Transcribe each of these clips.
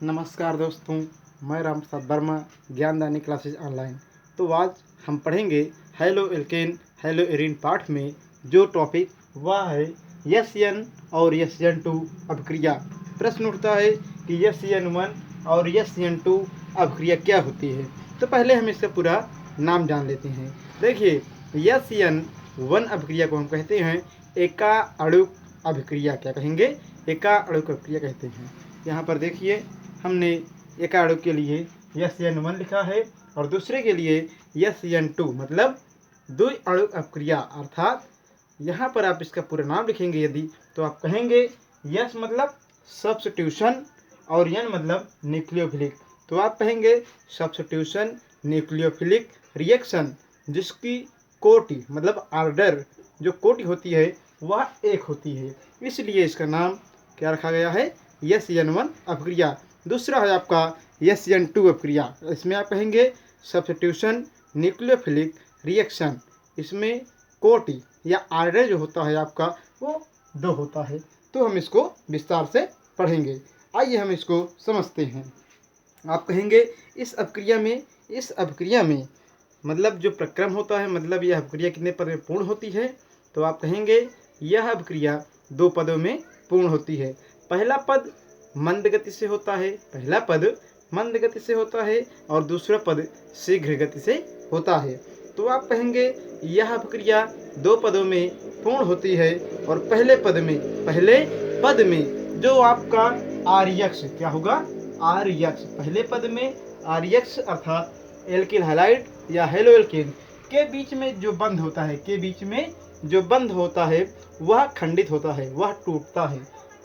नमस्कार दोस्तों, मैं राम प्रसाद वर्मा, ज्ञानदानी क्लासेज ऑनलाइन। तो आज हम पढ़ेंगे हेलो एल्केन हेलो एरीन पाठ में जो टॉपिक वह है SN और SN2 अभिक्रिया। प्रश्न उठता है कि SN1 और SN2 अभिक्रिया क्या होती है। तो पहले हम इसका पूरा नाम जान लेते हैं। देखिए, SN1 अभिक्रिया को हम कहते हैं एका अणुक अभिक्रिया। क्या कहेंगे? एका अणुक अभिक्रिया कहते हैं। यहाँ पर देखिए, हमने एक अणु के लिए SN1 लिखा है और दूसरे के लिए SN2 मतलब द्वि अणु अभिक्रिया। अर्थात यहाँ पर आप इसका पूरा नाम लिखेंगे यदि, तो आप कहेंगे S मतलब सब्स्टिट्यूशन और N मतलब न्यूक्लियोफिलिक। तो आप कहेंगे सब्स्टिट्यूशन न्यूक्लियोफिलिक रिएक्शन, जिसकी कोटि मतलब ऑर्डर जो कोटि होती है वह एक होती है, इसलिए इसका नाम क्या रखा गया है? SN1 अभिक्रिया। दूसरा है आपका SN2 अभिक्रिया। इसमें आप कहेंगे सब्स्टिट्यूशन न्यूक्लियोफिलिक रिएक्शन। इसमें कोटि या आर्डर जो होता है आपका वो 2 होता है। तो हम इसको विस्तार से पढ़ेंगे। आइए हम इसको समझते हैं। आप कहेंगे इस अभिक्रिया में मतलब जो प्रक्रम होता है, मतलब यह अभिक्रिया कितने पद में पूर्ण होती है? तो आप कहेंगे यह अभिक्रिया 2 पदों में पूर्ण होती है। पहला पद मंद गति से होता है, और दूसरा पद शीघ्र गति से होता है। तो आप कहेंगे यह अभिक्रिया 2 पदों में पूर्ण होती है और पहले पद में जो आपका RX क्या होगा? RX पहले पद में RX अर्थात एल्किल हैलाइड या हेलो एल्केन के बीच में जो बंध होता है वह खंडित होता है, वह टूटता है।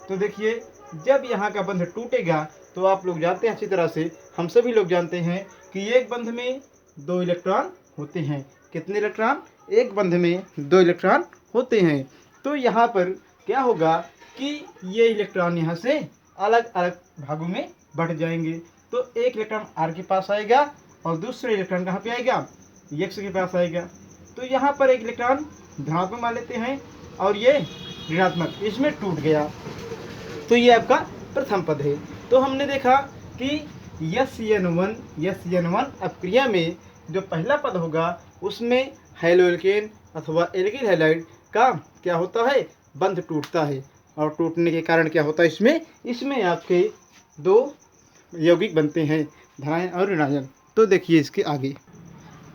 तो देखिए, जब यहाँ का बंध टूटेगा तो आप लोग जानते हैं, अच्छी तरह से हम सभी लोग जानते हैं कि एक बंध में 2 इलेक्ट्रॉन होते हैं। कितने इलेक्ट्रॉन? एक बंध में 2 इलेक्ट्रॉन होते हैं। तो यहाँ पर क्या होगा कि ये इलेक्ट्रॉन यहाँ से अलग अलग भागों में बढ़ जाएंगे। तो एक इलेक्ट्रॉन R के पास आएगा और दूसरे इलेक्ट्रॉन कहाँ पे आएगा? X के पास आएगा। तो यहाँ पर एक इलेक्ट्रॉन धनात्मक मान लेते हैं और ये ऋणात्मक, इसमें टूट गया। तो ये आपका प्रथम पद है। तो हमने देखा कि SN1 अभिक्रिया में जो पहला पद होगा उसमें हेलो एल्केन अथवा एल्किल हैलाइड का क्या होता है? बंध टूटता है। और टूटने के कारण क्या होता है? इसमें आपके 2 यौगिक बनते हैं, धनायन और ऋणायन। तो देखिए इसके आगे,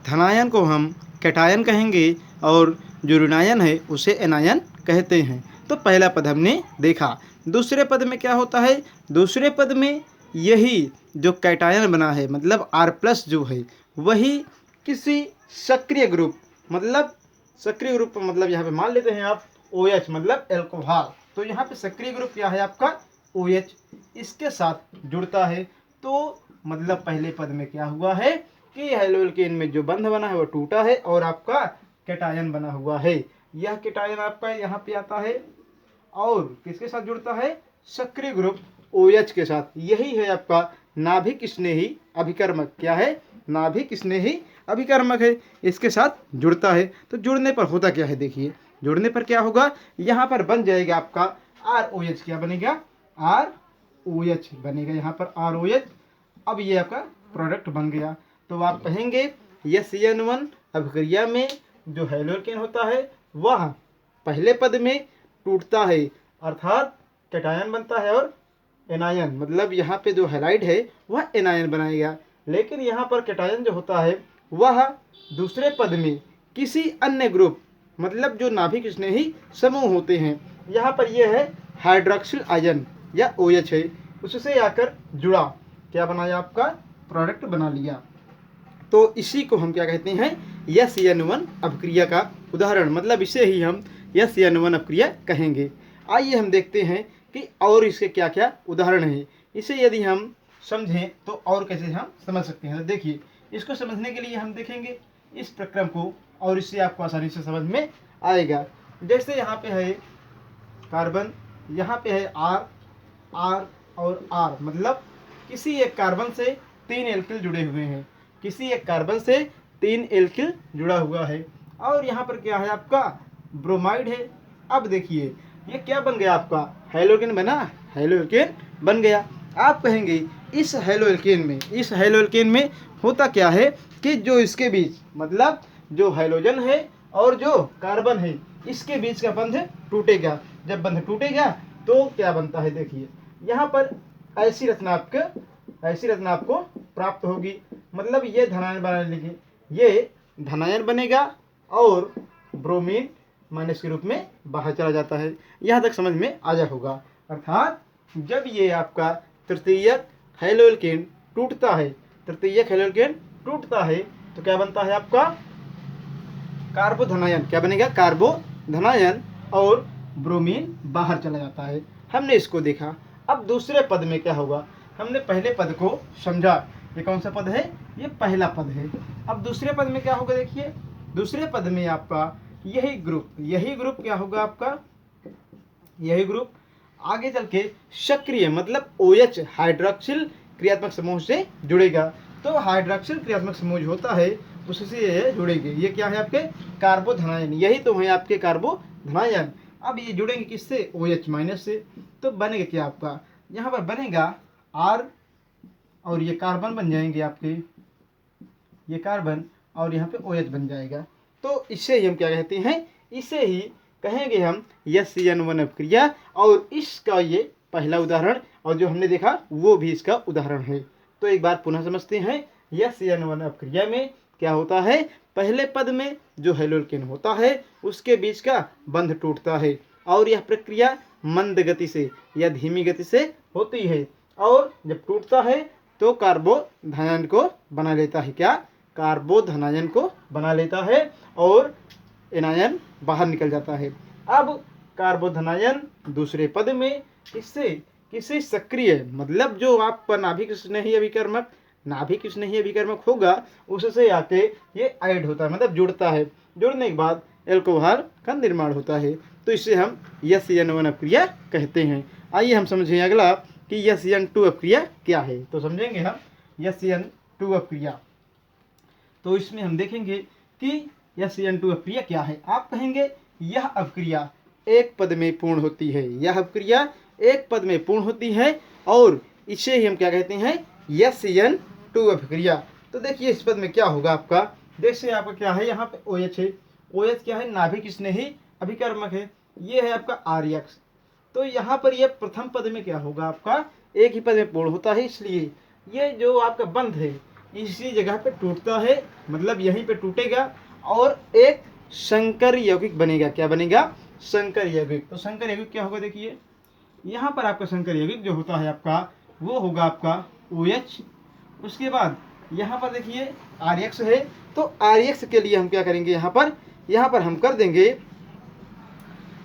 धनायन को हम कैटायन कहेंगे और जो ऋणायन है उसे एनायन कहते हैं। तो पहला पद हमने देखा। दूसरे पद में क्या होता है? दूसरे पद में यही जो कैटायन बना है मतलब R+ जो है वही किसी सक्रिय ग्रुप मतलब यहाँ पे मान लेते हैं आप OH मतलब एल्कोहल। तो यहाँ पे सक्रिय ग्रुप क्या है आपका? OH, इसके साथ जुड़ता है। तो मतलब पहले पद में क्या हुआ है कि हेलो एल्केन में जो बंध बना है वो टूटा है और आपका कैटायन बना हुआ है। यह कैटायन आपका यहाँ पे आता है और किसके साथ जुड़ता है? सक्रिय ग्रुप OH के साथ। यही है आपका नाभिक स्नेही अभिकर्मक। क्या है? नाभिक स्नेही अभिकर्मक है, इसके साथ जुड़ता है। तो जुड़ने पर होता क्या है? देखिए, जुड़ने पर क्या होगा? यहाँ पर बन जाएगा आपका ROH। क्या बनेगा? ROH बनेगा यहाँ पर ROH। अब ये आपका प्रोडक्ट बन गया। तो आप कहेंगे SN1 अभिक्रिया में जो हेलो एल्केन होता है वह पहले पद में टूटता है, अर्थात कैटायन बनता है और एनायन मतलब यहाँ पे जो हैलाइड है वह एनायन बनाएगा। लेकिन यहाँ पर कैटायन जो होता है वह दूसरे पद में किसी अन्य ग्रुप मतलब जो नाभिक स्नेही समूह होते हैं, यहाँ पर यह है हाइड्रोक्सिल आयन या OH है, उससे आकर जुड़ा, क्या बनाया? आपका प्रोडक्ट बना लिया। तो इसी को हम क्या कहते हैं? SN1 अभिक्रिया का उदाहरण, मतलब इसे ही हम SN1 अभिक्रिया कहेंगे। आइए हम देखते हैं कि और इसके क्या क्या उदाहरण हैं। इसे यदि हम समझें तो और कैसे हम समझ सकते हैं। तो देखिए, इसको समझने के लिए हम देखेंगे इस प्रक्रम को और इससे आपको आसानी से समझ में आएगा। जैसे यहाँ पे है कार्बन, यहाँ पे है R और R मतलब किसी एक कार्बन से 3 एल्किल जुड़े हुए हैं, किसी एक कार्बन से 3 एल्किल जुड़ा हुआ है। और यहाँ पर क्या है? आपका ब्रोमाइड है। अब देखिए ये क्या बन गया? आपका हेलो एल्केन बना, हेलो एल्केन बन गया। आप कहेंगे इस हेलो एल्केन में होता क्या है कि जो इसके बीच मतलब जो हाइड्रोजन है और जो कार्बन है इसके बीच का बंध टूटेगा। जब बंध टूटेगा तो क्या बनता है, देखिए यहाँ पर ऐसी रचना आपको प्राप्त होगी। मतलब ये धनायन बना लीजिए, ये धनायन बनेगा और ब्रोमीन माइनस के रूप में बाहर चला जाता है। यहाँ तक समझ में आ जा होगा। अर्थात जब ये आपका तृतीयक हेलोएल्केन टूटता है, तो क्या बनता है आपका कार्बोधनायन। क्या बनेगा, कार्बोधनायन, और ब्रोमीन बाहर चला जाता है। हमने इसको देखा। अब दूसरे पद में क्या होगा, हमने पहले पद को समझा। ये कौन सा पद है, ये पहला पद है। अब दूसरे पद में क्या होगा, देखिए दूसरे पद में आपका यही ग्रुप क्या होगा आपका, यही ग्रुप आगे चल के सक्रिय मतलब OH हाइड्रोक्सिल क्रियात्मक समूह से जुड़ेगा। तो हाइड्रोक्सिल क्रियात्मक समूह होता है उससे ये जुड़ेंगे। ये क्या है आपके कार्बोधनायन, यही तो है आपके कार्बोधनायन। अब ये जुड़ेंगे किससे, OH माइनस से। तो बनेगा क्या आपका, यहाँ पर बनेगा R और ये कार्बन बन जाएंगे आपके, ये कार्बन और यहाँ पे OH बन जाएगा। तो इसे ही हम क्या कहते हैं, इसे ही कहेंगे हम SN1 अपक्रिया। और इसका ये पहला उदाहरण और जो हमने देखा वो भी इसका उदाहरण है। तो एक बार पुनः समझते हैं। SN1 अपक्रिया में क्या होता है, पहले पद में जो हेलोएल्केन होता है उसके बीच का बंध टूटता है और यह प्रक्रिया मंद गति से या धीमी गति से होती है। और जब टूटता है तो कार्बोधनायन को बना लेता है। क्या, कार्बोधनायन को बना लेता है और एनायन बाहर निकल जाता है। अब कार्बोधनायन दूसरे पद में इससे किसी सक्रिय मतलब जो आपका नाभिक स्नेही अभिकर्मक होगा उससे आके ये ऐड होता है, मतलब जुड़ता है। जुड़ने के बाद एल्कोहल का निर्माण होता है। तो इसे हम SN1 अपक्रिया कहते हैं। आइए हम समझें अगला कि SN2 अपक्रिया क्या है। तो समझेंगे हम SN2 अपक्रिया। तो इसमें हम देखेंगे कि SN2 अपक्रिया क्या है। आप कहेंगे यह अपक्रिया एक पद में पूर्ण होती है, यह अपक्रिया एक पद में पूर्ण होती है और इसे ही हम क्या कहते हैं, SN2 अपक्रिया। तो देखिए इस पद में क्या होगा आपका, जैसे आपका क्या है, यहाँ पे OH है। OH क्या है, नाभिक स्नेही अभिकर्मक है। ये है आपका RX। तो यहाँ पर यह प्रथम पद में क्या होगा आपका, एक ही पद में पूर्ण होता है, इसलिए ये जो आपका बंध है इसी जगह पे टूटता है, मतलब यहीं पे टूटेगा और एक संकर यौगिक बनेगा। क्या बनेगा, संकर यौगिक। तो संकर यौगिक क्या होगा, देखिए यहाँ पर आपका संकर यौगिक जो होता है आपका वो होगा आपका OH। उसके बाद यहाँ पर देखिए RX है। तो RX के लिए हम क्या करेंगे, यहाँ पर हम कर देंगे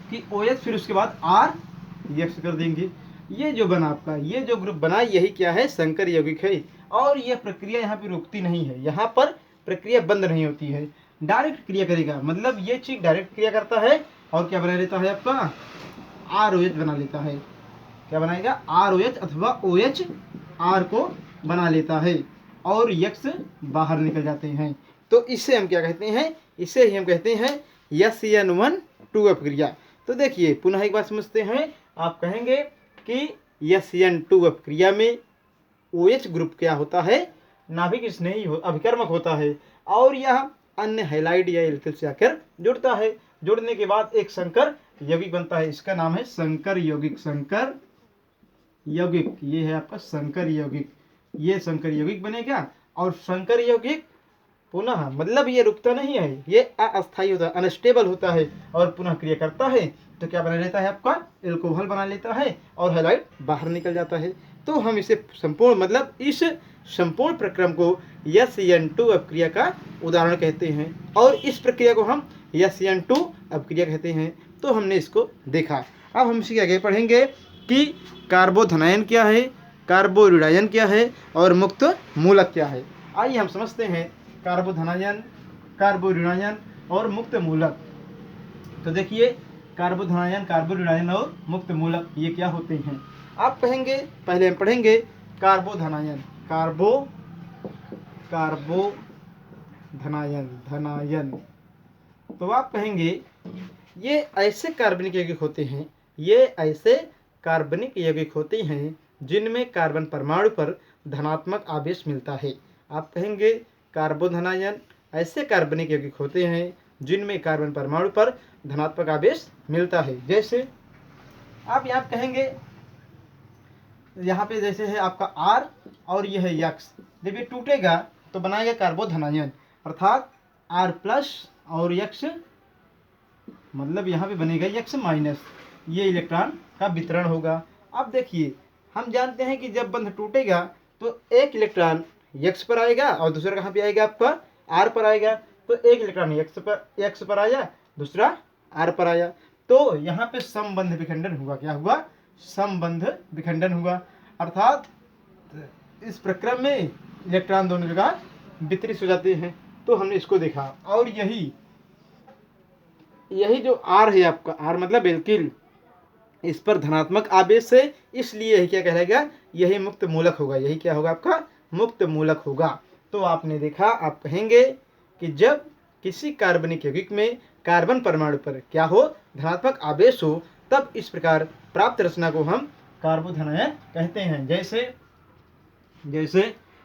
कि OH, फिर उसके बाद RX कर देंगे। ये जो बना आपका, ये जो ग्रुप बना, यही क्या है, संकर यौगिक है। और यह प्रक्रिया यहाँ पे रुकती नहीं है, यहाँ पर प्रक्रिया बंद नहीं होती है, डायरेक्ट क्रिया करेगा। मतलब ये चीज डायरेक्ट क्रिया करता है और क्या बना लेता है आपका ROH बना लेता है। क्या बनाएगा, ROH अथवा OH R को बना लेता है और X बाहर निकल जाते हैं। तो इसे हम क्या कहते हैं, इसे ही हम कहते हैं SN1 अपक्रिया। तो देखिए पुनः एक बार समझते हैं। आप कहेंगे कि SN2 अपक्रिया में OH ग्रुप क्या होता है, नाभिक स्नेही अभिकर्मक होता है और यह अन्य हैलाइड या एल्किल से आकर जुड़ता है। जुड़ने के बाद एक संकर यौगिक बनता है, इसका नाम है संकर यौगिक। संकर यौगिक, ये है आपका संकर यौगिक। ये संकर यौगिक बनेगा और संकर यौगिक पुनः मतलब ये रुकता नहीं है, ये अस्थायी होता है, अनस्टेबल होता है और पुनः क्रिया करता है। तो क्या बना लेता है आपका, एल्कोहल बना लेता है और हैलाइड बाहर निकल जाता है। तो हम इसे संपूर्ण मतलब इस संपूर्ण प्रक्रम को SN2 अपक्रिया का उदाहरण कहते हैं और इस प्रक्रिया को हम SN2 अपक्रिया कहते हैं। तो हमने इसको देखा। अब हम इसी आगे पढ़ेंगे कि कार्बोधनायन क्या है, कार्बोरुडायन क्या है और मुक्त मूलक क्या है। आइए हम समझते हैं कार्बोधनायन, कार्बोरुडायन और मुक्त मूलक। तो देखिए कार्बोधनायन, कार्बोरुडायन और मुक्त मूलक ये क्या होते हैं। आप कहेंगे, पहले हम पढ़ेंगे कार्बोधनायन, कार्बोधनायन। तो आप कहेंगे ये ऐसे कार्बनिक यौगिक होते हैं, ये ऐसे कार्बनिक यौगिक होते हैं जिनमें कार्बन परमाणु पर धनात्मक आवेश मिलता है। आप कहेंगे कार्बोधनायन ऐसे कार्बनिक यौगिक होते हैं जिनमें कार्बन परमाणु पर धनात्मक आवेश मिलता है। जैसे आप यहाँ कहेंगे, यहाँ पे जैसे है आपका R और यह है यक्स, जब ये टूटेगा तो बनाएगा कार्बोधनायन, अर्थात R+ और यक्स, मतलब यहाँ पे बनेगा यक्स माइनस, ये इलेक्ट्रॉन का वितरण होगा। अब देखिए, हम जानते हैं कि जब बंध टूटेगा तो एक इलेक्ट्रॉन यक्स पर आएगा और दूसरा कहाँ पे आएगा, आपका R पर आएगा। तो एक इलेक्ट्रॉन यक्स पर आया, दूसरा R पर आया, तो यहाँ पे समबंध विखंडन हुआ। क्या हुआ? समबंध विखंडन हुआ, अर्थात इस प्रक्रम में इलेक्ट्रॉन दोनों जगह वितरित हो जाते हैं। तो हमने इसको देखा, और यही जो R है आपका, R मतलब एल्किल, इस पर धनात्मक आवेश है, इसलिए यही क्या कहलाएगा, यही मुक्त मूलक होगा। यही क्या होगा, आपका मुक्त मूलक होगा। तो आपने देखा, आप कहेंगे कि जब किसी कार्बनिक यौगिक में कार्बन परमाणु पर क्या हो, धनात्मक आवेश हो, तब इस प्रकार प्राप्त रचना को हम कार्बोधनायन कहते हैं। जैसे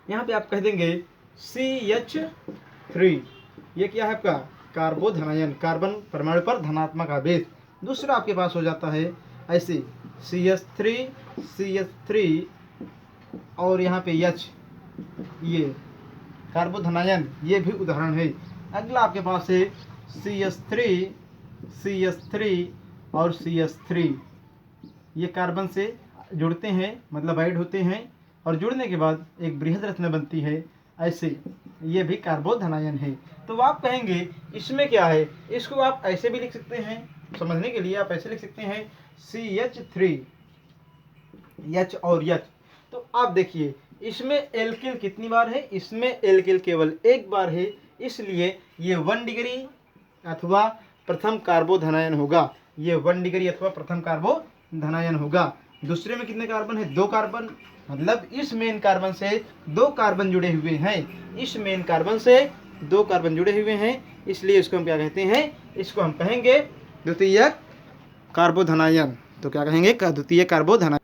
यहाँ पे आप कह देंगे CH3, ये क्या है आपका कार्बोधनायन, कार्बन परमाणु पर धनात्मक आवेश। दूसरा आपके पास हो जाता है ऐसे CH3 और यहाँ पे H, ये कार्बोधनायन, ये भी उदाहरण है। अगला आपके पास है CH3 और CH3, ये कार्बन से जुड़ते हैं, मतलब ऐड होते हैं, और जुड़ने के बाद एक बृहद रचना बनती है। ऐसे ये भी कार्बोधनायन है। तो आप कहेंगे इसमें क्या है, इसको आप ऐसे भी लिख सकते हैं, समझने के लिए आप ऐसे लिख सकते हैं CH3 H और H। तो आप देखिए, इसमें एल्किल कितनी बार है, इसमें एल्किल केवल एक बार है, इसलिए ये 1 डिग्री अथवा प्रथम कार्बोधनायन होगा। ये 1 डिग्री अथवा प्रथम कार्बोधनायन होगा। दूसरे में कितने कार्बन है, 2 कार्बन, मतलब इस मेन कार्बन से 2 कार्बन जुड़े हुए हैं, इस मेन कार्बन से 2 कार्बन जुड़े हुए हैं, इसलिए इसको हम क्या कहते हैं, इसको हम कहेंगे द्वितीयक कार्बोधनायन। तो क्या कहेंगे, द्वितीयक कार्बोधनायन।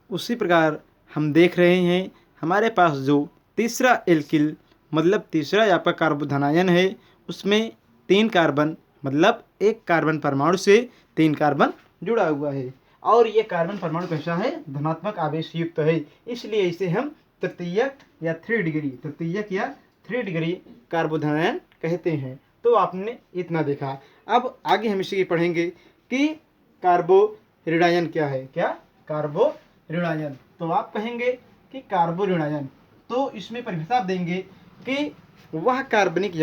उसी प्रकार हम देख रहे हैं हमारे पास जो तीसरा एल्किल, मतलब तीसरा आपका कार्बोधनायन है, उसमें 3 कार्बन, मतलब एक कार्बन परमाणु से 3 कार्बन जुड़ा हुआ है, और ये कार्बन परमाणु कैसा है, धनात्मक आवेश युक्त है, इसलिए इसे हम तृतीयक या 3 डिग्री कार्बोधनायन कहते हैं। तो आपने इतना देखा। अब आगे हम इसी पढ़ेंगे कि कार्बोऋणायन क्या है। क्या कार्बोऋणायन? तो आप कहेंगे कि कार्बोऋणायन, तो इसमें परिभाषा आप देंगे कि वह कार्बनिक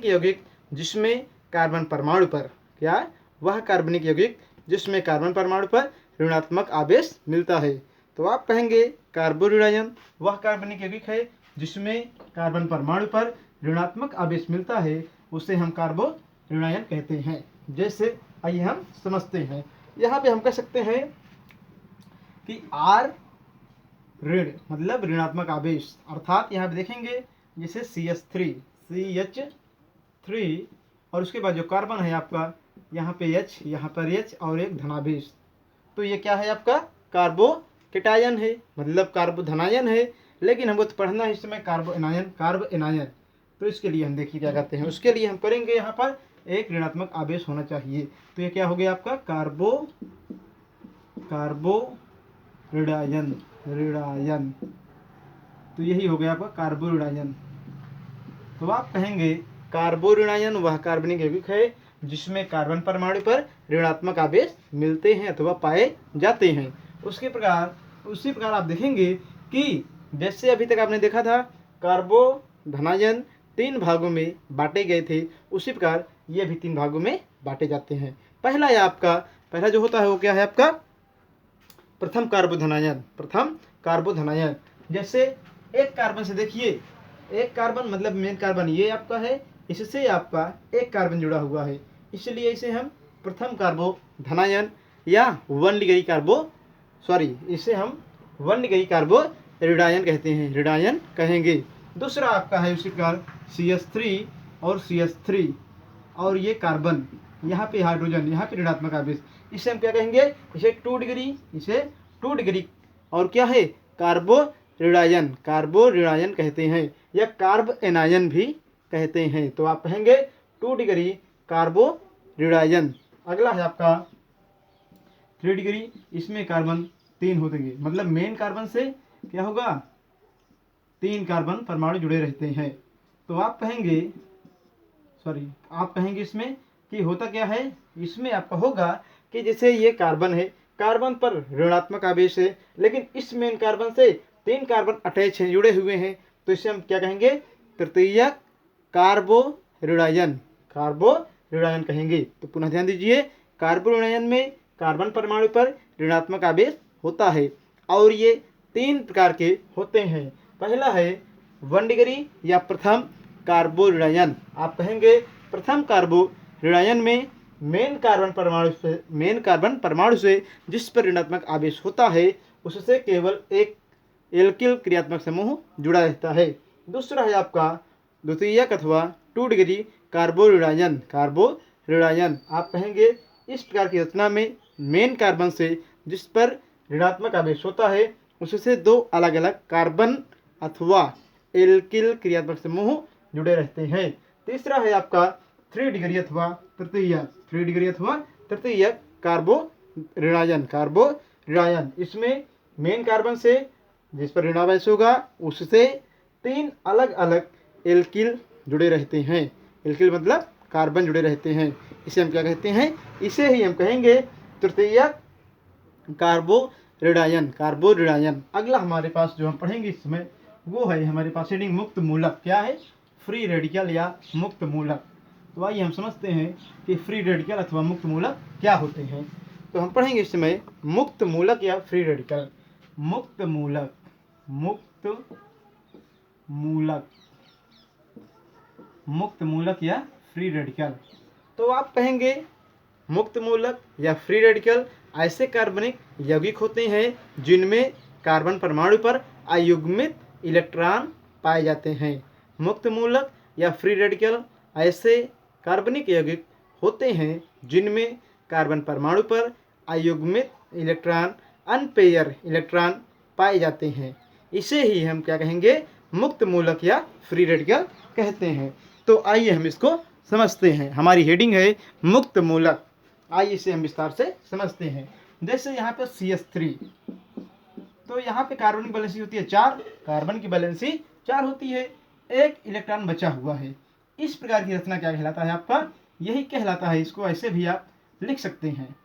यौगिक जिसमें कार्बन परमाणु पर क्या, वह कार्बनिक यौगिक जिसमें कार्बन परमाणु पर ऋणात्मक आवेश मिलता है। तो आप कहेंगे कार्बोऋणायन वह कार्बनिक यौगिक है जिसमें कार्बन परमाणु पर ऋणात्मक आवेश मिलता है, उसे हम कार्बोऋणायन कहते हैं। जैसे आइए हम समझते हैं, यहाँ पे हम कह सकते हैं कि R ऋण मतलब ऋणात्मक आवेश, अर्थात यहाँ पे देखेंगे जैसे CH3 और उसके बाद जो कार्बन है आपका, यहाँ पे H, यहाँ पर H और एक धनावेश, तो ये क्या है आपका कार्बोकेटायन है, मतलब कार्बोधनायन है। लेकिन हमको तो पढ़ना है इस समय कार्ब एनायन, तो इसके लिए हम देखिए क्या करते हैं, उसके लिए हम करेंगे यहाँ पर एक ऋणात्मक आवेश होना चाहिए। तो ये क्या हो गया आपका कार्बोऋणायन, तो यही हो गया आपका कार्बोऋणायन। तो आप कहेंगे कार्बोऋणायन वह कार्बनिक यौगिक है जिसमें कार्बन परमाणु पर ऋणात्मक आवेश मिलते हैं अथवा पाए जाते हैं। उसी प्रकार आप देखेंगे कि जैसे अभी तक आपने देखा था कार्बोधनायन 3 भागों में बांटे गए थे, उसी प्रकार ये भी 3 भागों में बांटे जाते हैं। पहला जो होता है वो क्या है आपका प्रथम कार्बोधनायन। जैसे एक कार्बन से देखिए, एक कार्बन मतलब मेन कार्बन ये आपका है, इससे आपका एक कार्बन जुड़ा हुआ है, इसलिए इसे हम प्रथम कार्बोधनायन या 1 डिग्री कार्बोऋणायन कहते हैं, ऋणायन कहेंगे। दूसरा आपका है उसी प्रकार CH3 और CH3 और ये कार्बन, यहाँ पे हाइड्रोजन, यहाँ पे ऋणात्मक आवेश, इसे हम क्या कहेंगे, इसे 2 डिग्री 2 डिग्री और क्या है कार्बो ऋणायन कहते हैं या कार्ब एनायन भी कहते हैं। तो आप कहेंगे 2 डिग्री कार्बो ऋणायन। अगला है आपका 3 डिग्री, इसमें कार्बन 3 हो देंगे, मतलब मेन कार्बन से क्या होगा 3 कार्बन परमाणु जुड़े रहते हैं। तो आप कहेंगे इसमें कि होता क्या है, इसमें आपका होगा कि जैसे ये कार्बन है, कार्बन पर ऋणात्मक आवेश है, लेकिन इस मेन कार्बन से 3 कार्बन अटैच हैं, जुड़े हुए हैं, तो इसे हम क्या कहेंगे तृतीयक कार्बो ऋणायन कहेंगे। तो पुनः ध्यान दीजिए, कार्बो ऋणायन में कार्बन परमाणु पर ऋणात्मक आवेश होता है और ये 3 प्रकार के होते हैं। पहला है 1 डिग्री या प्रथम कार्बो ऋणायन। आप कहेंगे प्रथम कार्बो ऋणायन में मेन कार्बन परमाणु से जिस पर ऋणात्मक आवेश होता है उससे केवल एक एल्किल क्रियात्मक समूह जुड़ा रहता है। दूसरा है आपका द्वितीयक अथवा 2 डिग्री कार्बो ऋणायन। आप कहेंगे इस प्रकार की रचना में मेन कार्बन से जिस पर ऋणात्मक आवेश होता है उससे 2 अलग अलग कार्बन अथवा एल्किल क्रियात्मक समूह जुड़े रहते हैं। तीसरा है आपका 3 डिग्री अथवा तृतीयक कार्बो ऋणायन। इसमें मेन कार्बन से जिस पर ऋणावेश होगा उससे 3 अलग अलग एल्किल जुड़े रहते हैं। एल्किल मतलब कार्बन जुड़े रहते हैं, इसे हम क्या कहते हैं, इसे ही हम कहेंगे तृतीयक कार्बो ऋणायन। अगला हमारे पास जो हम पढ़ेंगे इसमें वो है हमारे पास हेडिंग मुक्त मूलक। क्या है, फ्री रेडिकल या मुक्त मूलक। तो आइए हम समझते हैं कि फ्री रेडिकल अथवा मुक्त मूलक क्या होते हैं। तो हम पढ़ेंगे इस समय मुक्त मूलक या फ्री रेडिकल। मुक्त मूलक या फ्री रेडिकल। तो आप कहेंगे मुक्त मूलक या फ्री रेडिकल ऐसे कार्बनिक यौगिक होते हैं जिनमें कार्बन परमाणु पर अयुग्मित इलेक्ट्रॉन पाए जाते हैं। मुक्त मूलक या फ्री रेडिकल ऐसे कार्बनिक यौगिक होते हैं जिनमें कार्बन परमाणु पर अयुग्मित इलेक्ट्रॉन अनपेयर इलेक्ट्रॉन पाए जाते हैं। इसे ही हम क्या कहेंगे मुक्त मूलक या फ्री रेडिकल कहते हैं। तो आइए हम इसको समझते हैं। हमारी हेडिंग है मुक्त मूलक। आइए इसे हम विस्तार से समझते हैं। जैसे यहाँ पे CH3, तो यहाँ पे कार्बन की वैलेंसी होती है 4, कार्बन की वैलेंसी 4 होती है, 1 इलेक्ट्रॉन बचा हुआ है। इस प्रकार की रचना क्या कहलाता है आपका, यही कहलाता है, इसको ऐसे भी आप लिख सकते हैं,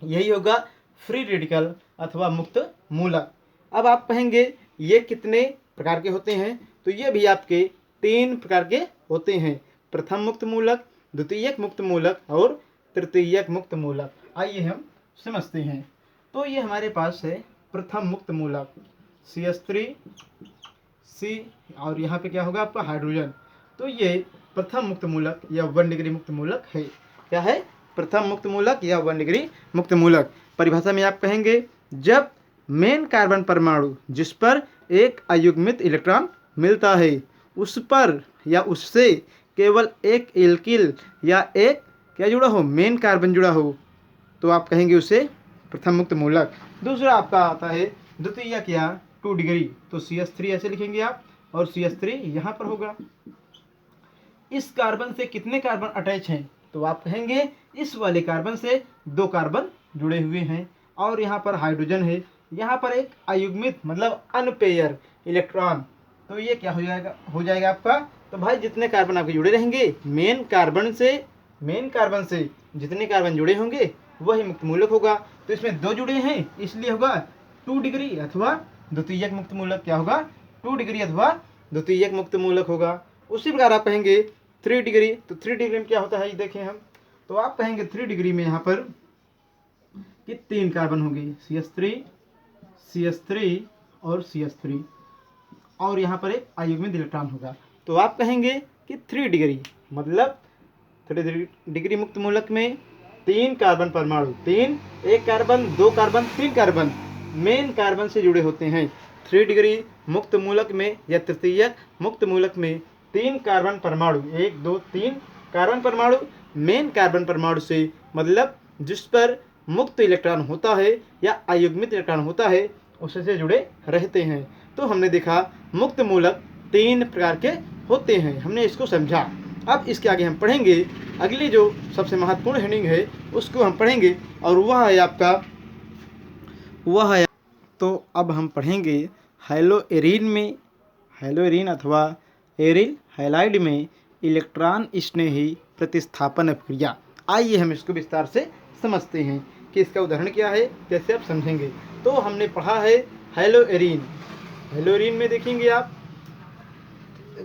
यही होगा फ्री रेडिकल अथवा मुक्त मूलक। अब आप कहेंगे ये कितने प्रकार के होते हैं, तो ये भी आपके 3 प्रकार के होते हैं, प्रथम मुक्त मूलक, द्वितीयक मुक्त मूलक और तृतीयक मुक्त मूलक। आइए हम समझते हैं। तो ये हमारे पास है प्रथम मुक्त मूलक CH3C और यहाँ पे क्या होगा आपका हाइड्रोजन। तो ये प्रथम मुक्त मूलक या 1 डिग्री मुक्त मूलक है। क्या है, प्रथम मुक्त मूलक या 1 डिग्री मुक्त मूलक। परिभाषा में आप कहेंगे जब मेन कार्बन परमाणु जिस पर एक अयुग्मित इलेक्ट्रॉन मिलता है उस पर या उससे केवल एक एल्किल या एक क्या जुड़ा हो, मेन कार्बन जुड़ा हो, तो आप कहेंगे उसे प्रथम मुक्त मूलक। दूसरा आपका आता है द्वितीयक या 2 डिग्री। तो CH3 ऐसे लिखेंगे आप और CH3 यहाँ पर होगा। इस कार्बन से कितने कार्बन अटैच हैं, तो आप कहेंगे इस वाले कार्बन से 2 कार्बन जुड़े हुए हैं और यहाँ पर हाइड्रोजन है, यहाँ पर एक अयुग्मित मतलब अनपेयर इलेक्ट्रॉन। तो ये क्या हो जाएगा आपका, तो भाई जितने कार्बन आपके जुड़े रहेंगे मेन कार्बन से जितने कार्बन जुड़े होंगे वही मुक्त मूलक होगा। तो इसमें 2 जुड़े हैं इसलिए होगा 2 डिग्री अथवा द्वितीयक मुक्त मूलक। क्या होगा, 2 डिग्री अथवा द्वितीयक मुक्त मूलक होगा। उसी प्रकार आप कहेंगे 3 डिग्री। तो 3 डिग्री में क्या होता है ये देखें हम। तो आप कहेंगे 3 डिग्री में यहाँ पर कि 3 कार्बन होंगे, CH3 और CH3 और यहाँ पर एक अयुग्मित इलेक्ट्रॉन होगा। तो आप कहेंगे कि 3 डिग्री मतलब 3 डिग्री मुक्त मूलक में 3 कार्बन परमाणु, 1 carbon 2 carbon 3 carbon main carbon से जुड़े होते हैं। 3 डिग्री मुक्त मूलक में या तृतीयक मुक्त मूलक में 3 कार्बन परमाणु, 1 2 3 कार्बन परमाणु मेन कार्बन परमाणु से मतलब जिस पर मुक्त इलेक्ट्रॉन होता है या अयुग्मित इलेक्ट्रॉन होता है उससे जुड़े रहते हैं। तो हमने देखा मुक्त मूलक 3 प्रकार के होते हैं, हमने इसको समझा। अब इसके आगे हम पढ़ेंगे अगली जो सबसे महत्वपूर्ण हेडिंग है उसको हम पढ़ेंगे और वह है आपका तो अब हम पढ़ेंगे हेलोएरीन अथवा एरिल हैलाइड में इलेक्ट्रॉन स्नेही प्रतिस्थापन क्रिया। आइए हम इसको विस्तार से समझते हैं कि इसका उदाहरण क्या है, कैसे आप समझेंगे। तो हमने पढ़ा है हेलोएरीन में देखेंगे आप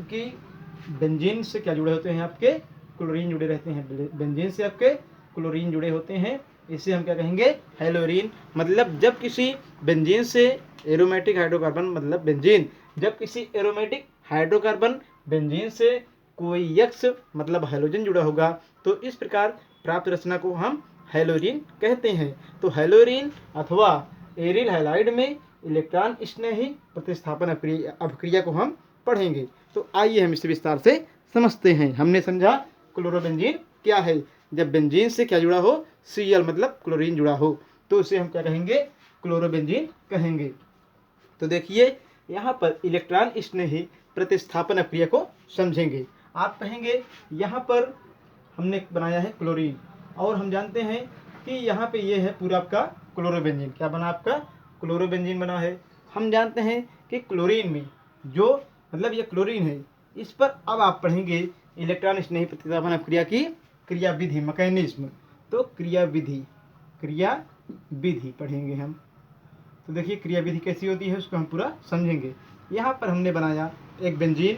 कि बेंजीन से क्या जुड़े होते हैं, आपके क्लोरीन जुड़े रहते हैं। बेंजीन से आपके क्लोरीन जुड़े होते हैं, इसे हम क्या कहेंगे, हेलोरीन। मतलब जब किसी बेंजीन से एरोमेटिक हाइड्रोकार्बन मतलब बेंजीन, जब किसी एरोमेटिक हाइड्रोकार्बन बेंजीन से कोई यक्स मतलब हैलोजन जुड़ा होगा तो इस प्रकार प्राप्त रचना को हम हेलोरीन कहते हैं। तो हेलोरीन अथवा एरिल हैलाइड में इलेक्ट्रॉन स्नेही प्रतिस्थापन अभिक्रिया को हम पढ़ेंगे। तो आइए हम इसे विस्तार से समझते हैं। हमने समझा क्लोरोबेंजीन क्या है, जब बेंजीन से क्या जुड़ा हो, Cl मतलब क्लोरीन जुड़ा हो तो उसे हम क्या कहेंगे, क्लोरोबेंजीन कहेंगे। तो देखिए यहाँ पर इलेक्ट्रॉन स्नेही प्रतिस्थापन क्रिया को समझेंगे। आप कहेंगे यहाँ पर हमने बनाया है क्लोरीन और हम जानते हैं कि यहाँ पे ये है पूरा आपका क्लोरोबेंजीन। क्या बना, आपका क्लोरोबेंजीन बना है। हम जानते हैं कि क्लोरीन में जो मतलब ये क्लोरीन है, इस पर अब आप पढ़ेंगे इलेक्ट्रॉन स्नेही प्रतिस्थापन क्रिया की क्रिया विधि मैकेनिज्म। तो क्रिया विधि पढ़ेंगे हम। तो देखिए क्रिया विधि कैसी होती है उसको हम पूरा समझेंगे। यहाँ पर हमने बनाया एक बेंजीन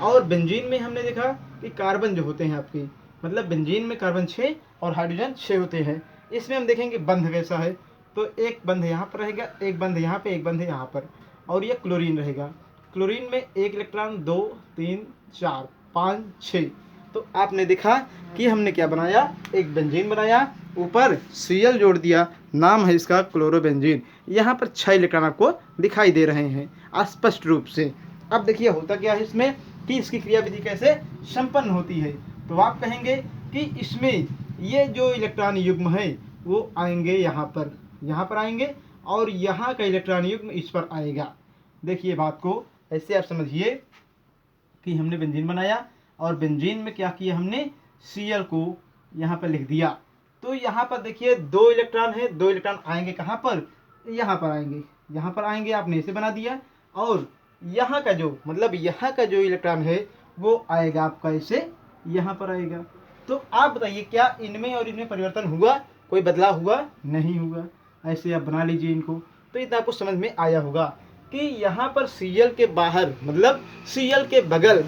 और बेंजीन में हमने देखा कि कार्बन जो होते हैं आपके मतलब बेंजीन में कार्बन 6 और हाइड्रोजन 6 होते हैं। इसमें हम देखेंगे बंध कैसा है, तो एक बंध यहाँ पर रहेगा, एक बंध यहाँ पे, एक बंध यहाँ पर, और ये क्लोरीन रहेगा। क्लोरीन में एक इलेक्ट्रॉन 2 3 4 5 6। तो आपने देखा कि हमने क्या बनाया, एक बेंजीन बनाया, ऊपर Cl जोड़ दिया, नाम है इसका क्लोरोबेंजीन। यहाँ पर 6 इलेक्ट्रॉन आपको दिखाई दे रहे हैं स्पष्ट रूप से। अब देखिए होता क्या है इसमें कि इसकी क्रिया विधि कैसे संपन्न होती है। तो आप कहेंगे कि इसमें ये जो इलेक्ट्रॉन युग्म है वो आएंगे यहाँ पर आएंगे और यहाँ का इलेक्ट्रॉन युग्म इस पर आएगा। देखिए बात को ऐसे आप समझिए कि हमने बेंजीन बनाया और बेंजीन में क्या किया, हमने Cl को यहाँ पर लिख दिया। तो यहाँ पर देखिए 2 इलेक्ट्रॉन है, 2 इलेक्ट्रॉन आएंगे कहाँ पर, यहाँ पर आएंगे, आपने इसे बना दिया। और यहाँ का जो मतलब यहाँ का जो इलेक्ट्रॉन है वो आएगा आपका इसे यहाँ पर आएगा। तो आप बताइए क्या इनमें और इनमें परिवर्तन हुआ, कोई बदलाव हुआ, नहीं हुआ। ऐसे आप बना लीजिए इनको। तो इतना आपको समझ में आया होगा कि यहाँ पर Cl के बाहर मतलब Cl के बगल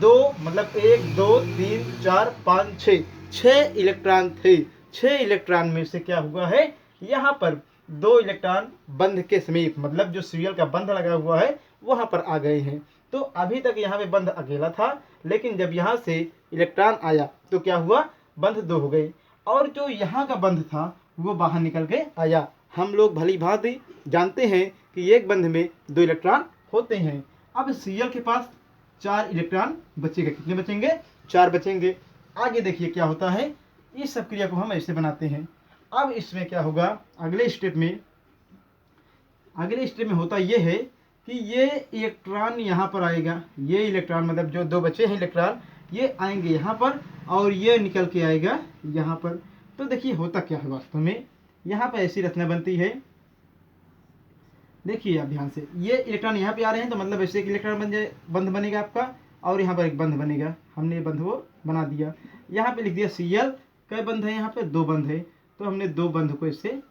2 मतलब 1 2 3 4 5 6 इलेक्ट्रॉन थे। 6 इलेक्ट्रॉन में से क्या हुआ है, यहाँ पर 2 इलेक्ट्रॉन बंध के समीप मतलब जो Cl का बंध लगा हुआ है वहाँ पर आ गए हैं। तो अभी तक यहाँ पे बंध अकेला था, लेकिन जब यहाँ से इलेक्ट्रॉन आया तो क्या हुआ, बंध 2 हो गए और जो यहाँ का बंध था वो बाहर निकल के आया। हम लोग भली भांति जानते हैं कि एक बंध में 2 इलेक्ट्रॉन होते हैं। अब Cl के पास 4 इलेक्ट्रॉन बचेगा, कितने बचेंगे, 4 बचेंगे। आगे देखिए क्या होता है, इस सब क्रिया को हम ऐसे बनाते हैं। अब इसमें क्या होगा, अगले स्टेप में होता ये है कि ये इलेक्ट्रॉन यहाँ पर आएगा, ये इलेक्ट्रॉन मतलब जो 2 बचे हैं इलेक्ट्रॉन ये आएंगे यहाँ पर और ये निकल के आएगा यहाँ पर। तो देखिए होता क्या है वास्तव में, यहाँ पर ऐसी रचना बनती है। देखिए आप ध्यान से, ये इलेक्ट्रॉन यहाँ पे आ रहे हैं तो मतलब ऐसे एक इलेक्ट्रॉन बंध बनेगा आपका और यहाँ पर एक बंध बनेगा। हमने ये बंध वो बना दिया, यहाँ पे लिख दिया Cl। कई बंध है, यहाँ पे 2 बंध है, तो हमने 2 बंध को इससे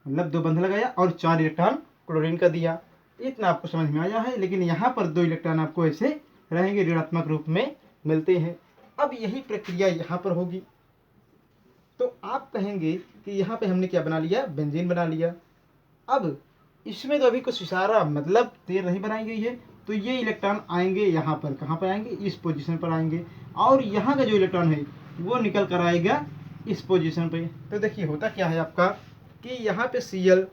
मतलब 2 बंध लगाया और 4 इलेक्ट्रॉन क्लोरीन का दिया। इतना आपको समझ में आया है। लेकिन यहाँ पर 2 इलेक्ट्रॉन आपको ऐसे रहेंगे, ऋणात्मक रूप में मिलते हैं। अब यही प्रक्रिया यहाँ पर होगी। तो आप कहेंगे कि यहाँ पे हमने क्या बना लिया, बेंजीन बना लिया। अब इसमें तो अभी कुछ इशारा मतलब देर नहीं बनाई गई है, तो ये इलेक्ट्रॉन आएंगे यहाँ पर, कहाँ पर आएंगे, इस पोजीशन पर आएंगे और यहाँ का जो इलेक्ट्रॉन है वो निकल कर आएगा इस पोजीशन पे। तो देखिए होता क्या है आपका कि यहाँ पे Cl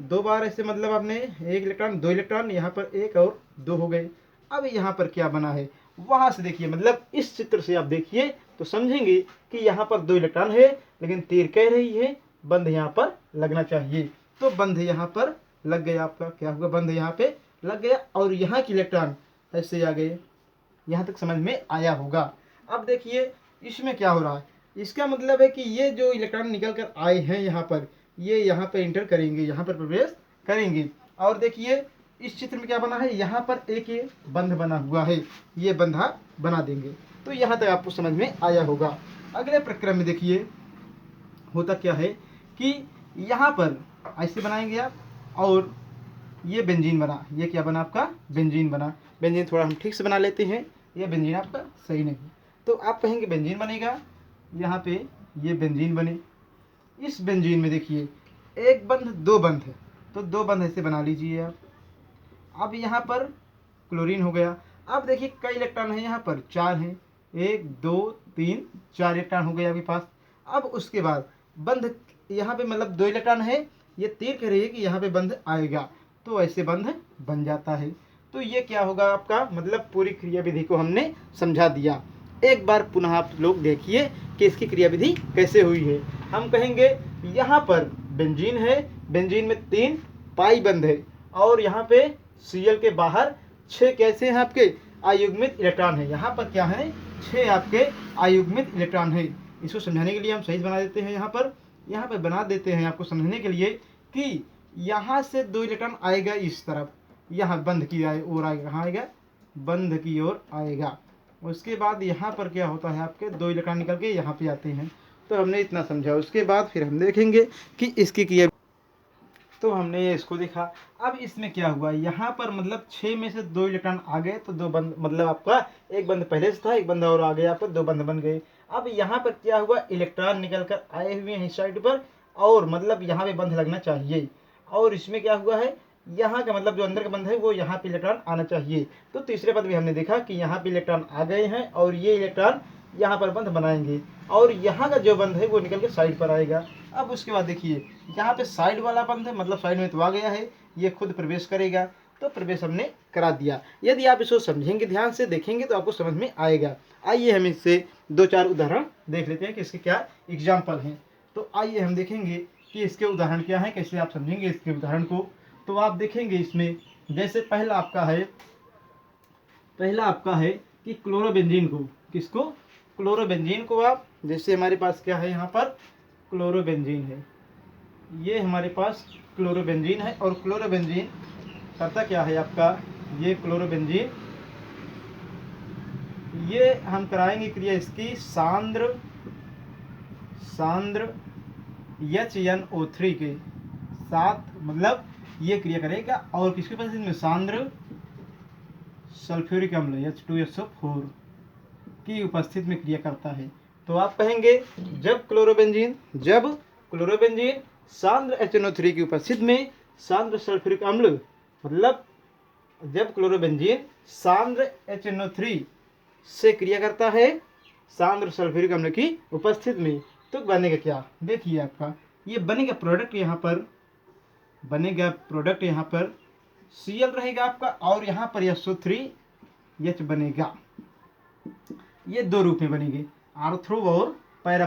2 बार ऐसे मतलब आपने 1 इलेक्ट्रॉन 2 इलेक्ट्रॉन, यहाँ पर 1 और 2 हो गए। अब यहाँ पर क्या बना है, वहाँ से देखिए मतलब इस चित्र से आप देखिए तो समझेंगे कि यहाँ पर 2 इलेक्ट्रॉन है, लेकिन तीर कह रही है बंध यहाँ पर लगना चाहिए। तो बंध यहाँ पर लग गया, आपका क्या हुआ, बंध यहाँ पे लग गया और यहाँ की इलेक्ट्रॉन ऐसे आ गए। यहाँ तक समझ में आया होगा। अब देखिए इसमें क्या हो रहा है, इसका मतलब है कि ये जो इलेक्ट्रॉन निकल कर आए हैं यहाँ पर, ये यहाँ पर इंटर करेंगे, यहाँ पर प्रवेश करेंगे। और देखिए इस चित्र में क्या बना है, यहाँ पर एक ये बंध बना हुआ है, ये बंधा बना देंगे। तो यहाँ तक आपको समझ में आया होगा। अगले प्रक्रम में देखिए होता क्या है कि यहाँ पर ऐसे बनाएंगे आप, और ये बेंजीन बना, ये क्या बना आपका, बेंजीन बना। बेंजीन थोड़ा हम ठीक से बना लेते हैं, ये बेंजीन आपका सही नहीं, तो आप कहेंगे बेंजीन बनेगा, यहाँ पे ये बेंजीन बने। इस बेंजीन में देखिए एक बंध 2 बंध है, तो 2 बंध ऐसे बना लीजिए आप। अब यहाँ पर क्लोरीन हो गया। अब देखिए कई इलेक्ट्रॉन है, यहाँ पर 4 हैं, 1 2 3 4 इलेक्ट्रॉन हो गए आपके पास। अब उसके बाद बंध यहाँ पे मतलब 2 इलेक्ट्रॉन है, ये तीर कह रही है कि यहाँ पे बंध आएगा, तो ऐसे बंध बन जाता है। तो ये क्या होगा आपका, मतलब पूरी क्रिया विधि को हमने समझा दिया। एक बार पुनः आप लोग देखिए कि इसकी क्रिया विधि कैसे हुई है। हम कहेंगे यहाँ पर बेंजीन है, बेंजीन में 3 पाई बंध है, और यहाँ पे Cl के बाहर 6 कैसे हैं आपके अयुग्मित इलेक्ट्रॉन है। यहाँ पर क्या है, 6 आपके अयुग्मित इलेक्ट्रॉन है। इसको समझाने के लिए हम सही बना देते हैं, यहाँ पर बना देते हैं आपको समझने के लिए कि यहाँ से 2 इलेक्ट्रॉन आएगा इस तरफ, यहाँ बंध की ओर आएगा, कहाँ आएगा, बंध की ओर आएगा। उसके बाद यहाँ पर क्या होता है, आपके 2 इलेक्ट्रॉन निकल के यहाँ पे आते हैं। तो हमने इतना समझा, उसके बाद फिर हम देखेंगे कि इसकी क्रिया। तो हमने ये इसको देखा। अब इसमें क्या हुआ, यहाँ पर मतलब 6 में से 2 इलेक्ट्रॉन आ गए, तो 2 बंध मतलब आपका एक बंध पहले से था, एक बंध और आ गया, यहाँ पर 2 बंध बन गए। अब यहाँ पर क्या हुआ, इलेक्ट्रॉन निकल कर आए हुए हैं इस साइड पर, और मतलब यहाँ पे बंध लगना चाहिए। और इसमें क्या हुआ है, यहाँ का मतलब जो अंदर का बंध है वो यहाँ पे इलेक्ट्रॉन आना चाहिए। तो तीसरे पद में हमने देखा कि यहाँ पे इलेक्ट्रॉन आ गए हैं, और ये इलेक्ट्रॉन यहाँ पर बंध बनाएंगे, और यहाँ का जो बंध है वो निकल के साइड पर आएगा। अब उसके बाद देखिए यहाँ पे साइड वाला बंध है, मतलब साइड में तो आ गया है, ये खुद प्रवेश करेगा, तो प्रवेश हमने करा दिया। यदि आप इसको समझेंगे, ध्यान से देखेंगे, तो आपको समझ में आएगा। आइए हम इससे 2-4 उदाहरण देख लेते हैं कि इसके क्या एग्जाम्पल हैं। तो आइए हम देखेंगे कि इसके उदाहरण क्या हैं, कैसे आप समझेंगे इसके उदाहरण को। तो आप देखेंगे इसमें जैसे पहला आपका है कि क्लोरोबेंजीन को, किसको, क्लोरोबेंजीन को आप, जैसे हमारे पास क्या है, यहाँ पर क्लोरोबेंजीन है, ये हमारे पास क्लोरोबेंजीन है। और क्लोरोबेंजीन करता क्या है आपका, ये क्लोरोबेंजीन, ये हम कराएंगे क्रिया इसकी सांद्र HNO3 के साथ, मतलब ये क्रिया करेगा। और किसके पास इसमें सांद्र सल्फ्यूरिक अम्ल H2SO4 की उपस्थिति में क्रिया करता है। तो आप कहेंगे जब क्लोरोबेंजीन सांद्र HNO3 की उपस्थिति में सांद्र सल्फ्यूरिक अम्ल, मतलब जब क्लोरोबेंजीन सांद्र HNO3 से क्रिया करता है सांद्र सल्फ्यूरिक अम्ल की उपस्थिति में, तो बनेगा क्या, देखिए आपका ये बनेगा प्रोडक्ट, यहाँ पर बनेगा प्रोडक्ट, यहाँ पर Cl रहेगा आपका, और यहाँ पर SO3H बनेगा। ये 2 रूप में बनेंगे, आर्थ्रो और पैरा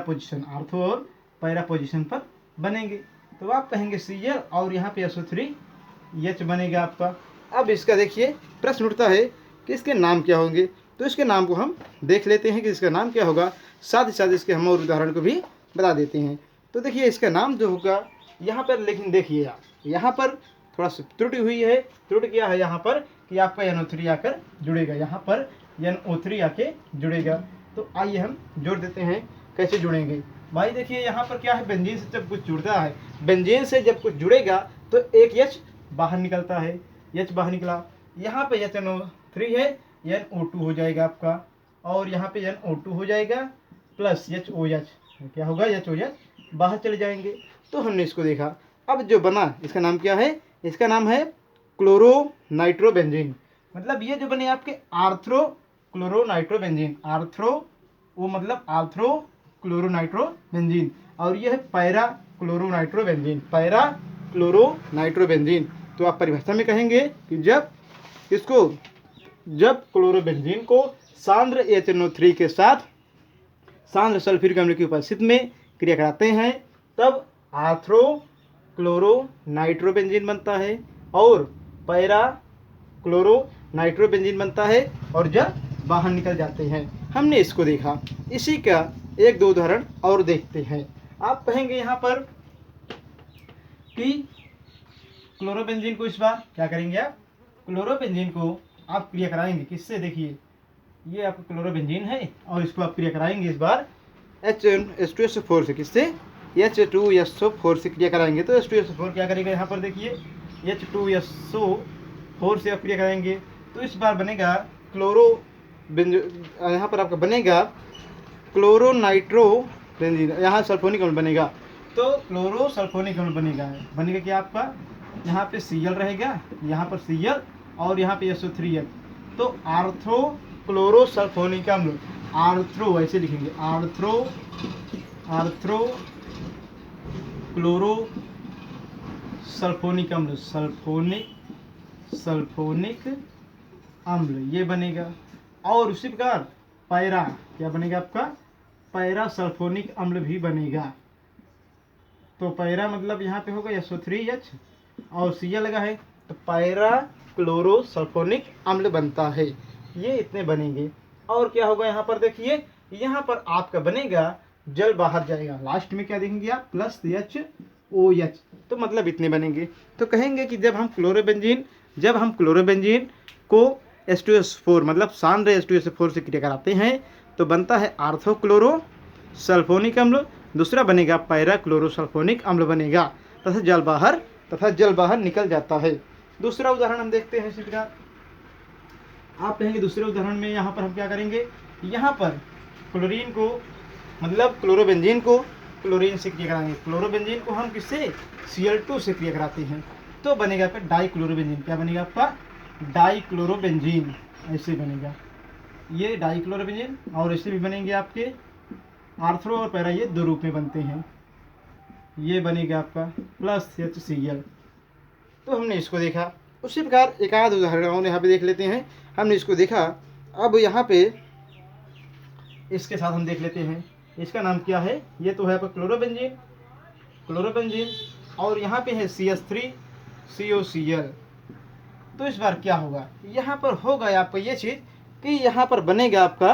पोजीशन पर बनेंगे। तो आप कहेंगे Cl और यहाँ पे SO3H बनेगा आपका। अब इसका देखिए प्रश्न उठता है कि इसके नाम क्या होंगे। तो इसके नाम को हम देख लेते हैं कि इसका नाम क्या होगा, साथ ही साथ इसके हम और उदाहरण को भी बता देते हैं। तो देखिए इसका नाम जो होगा यहाँ पर, लेकिन देखिए आप यहाँ पर थोड़ा सा त्रुटि हुई है। त्रुटि क्या है यहाँ पर कि आपका NO3 आकर जुड़ेगा, यहाँ पर NO3 आके जुड़ेगा। तो आइए हम जोड़ देते हैं, कैसे जुड़ेंगे भाई। देखिए यहाँ पर क्या है, बेंजीन से जब कुछ जुड़ता है, बेंजीन से जब कुछ जुड़ेगा तो एक H बाहर निकलता है, H बाहर निकला, यहाँ पे HNO3 है, NO2 हो जाएगा आपका, और यहाँ पे NO2 हो जाएगा प्लस HOH, क्या होगा, HOH बाहर चले जाएंगे। तो हमने इसको देखा। अब जो बना इसका नाम क्या है, इसका नाम है क्लोरोनाइट्रोबेंजीन। मतलब ये जो बने आपके आर्थ्रो क्लोरोनाइट्रोबेंजीन, आर्थ्रो वो मतलब आर्थ्रो क्लोरोनाइट्रोबेंजीन, और ये है पैरा क्लोरोनाइट्रोबेंजीन। तो आप परिभाषा में कहेंगे कि जब क्लोरोबेंजीन को सांद्र HNO3 के साथ सांद्र सल्फ्यूरिक अम्ल की उपस्थिति में क्रिया कराते हैं तब आर्थ्रो क्लोरो नाइट्रोबेंजीन बनता है और पैरा क्लोरो नाइट्रोबेंजीन बनता है और जल बाहर निकल जाते हैं। हमने इसको देखा। इसी का एक दो उदाहरण और देखते हैं। आप कहेंगे यहाँ पर कि क्लोरोबेंजीन को इस बार क्या करेंगे आप, क्लोरोबेंजीन को आप क्रिया कराएंगे किससे, देखिए ये आपका क्लोरोबेंजीन है और इसको आप क्रिया कराएंगे इस बार H2SO4 से, किससे, H2SO4 से क्रिया कराएंगे। तो H2SO4 क्या करेगा यहाँ पर देखिए H2SO4 से आप क्रिया कराएंगे तो इस बार बनेगा यहाँ पर आपका बनेगा क्लोरो नाइट्रोबेंजीन, यहाँ सल्फोनिक अम्ल बनेगा। तो क्लोरो सल्फोनिक अम्ल बनेगा क्या आपका, यहाँ पे Cl रहेगा, यहाँ पर Cl और यहाँ पे SO3H। तो आर्थ्रो क्लोरो सल्फोनिक अम्ल, आर्थ्रो ऐसे लिखेंगे, आर्थ्रो क्लोरो सल्फोनिक अम्ल, सल्फोनिक अम्ल ये बनेगा। और उसी प्रकार पैरा क्या बनेगा आपका, पैरा सल्फोनिक अम्ल भी बनेगा। तो पैरा मतलब यहाँ पे होगा SO3H और Cl लगा है तो पैरा क्लोरो सल्फोनिक अम्ल बनता है। ये इतने बनेंगे। और क्या होगा यहाँ पर देखिए, यहाँ पर आपका बनेगा जल बाहर जाएगा, लास्ट में क्या देखेंगे आप +HOH। तो मतलब इतने बनेंगे। तो कहेंगे कि जब हम क्लोरोबेंजीन को H2SO4 मतलब सांद्र H2SO4 से क्रिया कराते हैं तो बनता है आर्थो क्लोरो सल्फोनिक अम्ल, दूसरा बनेगा पैरा क्लोरो सल्फोनिक अम्ल बनेगा तथा जल बाहर निकल जाता है। दूसरा उदाहरण हम देखते हैं इसी प्रकार। आप कहेंगे दूसरे उदाहरण में यहाँ पर हम क्या करेंगे, यहाँ पर क्लोरीन को मतलब क्लोरोबेंजीन को क्लोरीन से क्रिया कराएंगे। क्लोरोबेंजीन को हम किससे, Cl2 से क्रिया कराते हैं तो बनेगा आपका डाइक्लोरोबेंजीन। क्या बनेगा आपका, डाइक्लोरोबेंजीन ऐसे बनेगा, ये डाइक्लोरोबेंजीन। और ऐसे भी बनेंगे आपके आर्थ्रो और पैरा, ये दो रूप में बनते हैं। ये बनेगा आपका +HCl। तो हमने इसको देखा। उसी प्रकार एक आध उदाहरण और यहाँ पे देख लेते हैं। हमने इसको देखा, अब यहाँ पे इसके साथ हम देख लेते हैं। इसका नाम क्या है, ये तो है आपका क्लोरोबेंजीन और यहाँ पे है CH3COCl। तो इस बार क्या होगा, यहाँ पर होगा आपका ये चीज़ कि यहाँ पर बनेगा आपका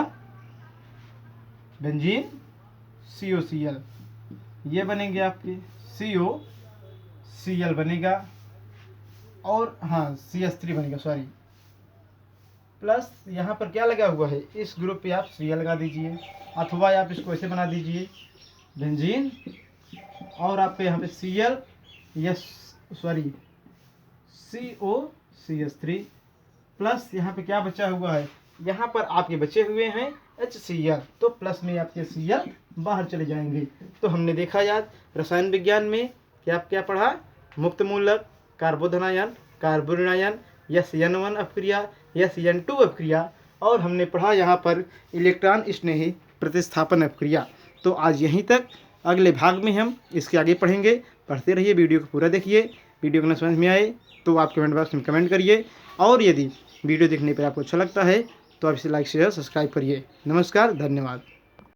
बेंजीन COCl, ये बनेंगे आपके COCl बनेगा और हाँ CH3 बनेगा, सॉरी, प्लस यहाँ पर क्या लगा हुआ है, इस ग्रुप पे आप Cl लगा दीजिए अथवा आप इसको ऐसे बना दीजिए बेंजीन और आपके यहाँ पे COCH3 प्लस यहाँ पे क्या बचा हुआ है, यहाँ पर आपके बचे हुए हैं HCl। तो प्लस में आपके Cl बाहर चले जाएंगे। तो हमने देखा याद रसायन विज्ञान में क्या क्या पढ़ा, मुक्त मूलक, कार्बोधन आयन, कार्बोनिल आयन, SN1 अपक्रिया, SN2 अपक्रिया और हमने पढ़ा यहाँ पर इलेक्ट्रॉन स्नेही प्रतिस्थापन अपक्रिया। तो आज यहीं तक, अगले भाग में हम इसके आगे पढ़ेंगे। पढ़ते रहिए, वीडियो को पूरा देखिए। वीडियो को न समझ में आए तो आप कमेंट बॉक्स में कमेंट करिए और यदि वीडियो देखने पर आपको अच्छा लगता है तो आप इसे लाइक शेयर सब्सक्राइब करिए। नमस्कार, धन्यवाद।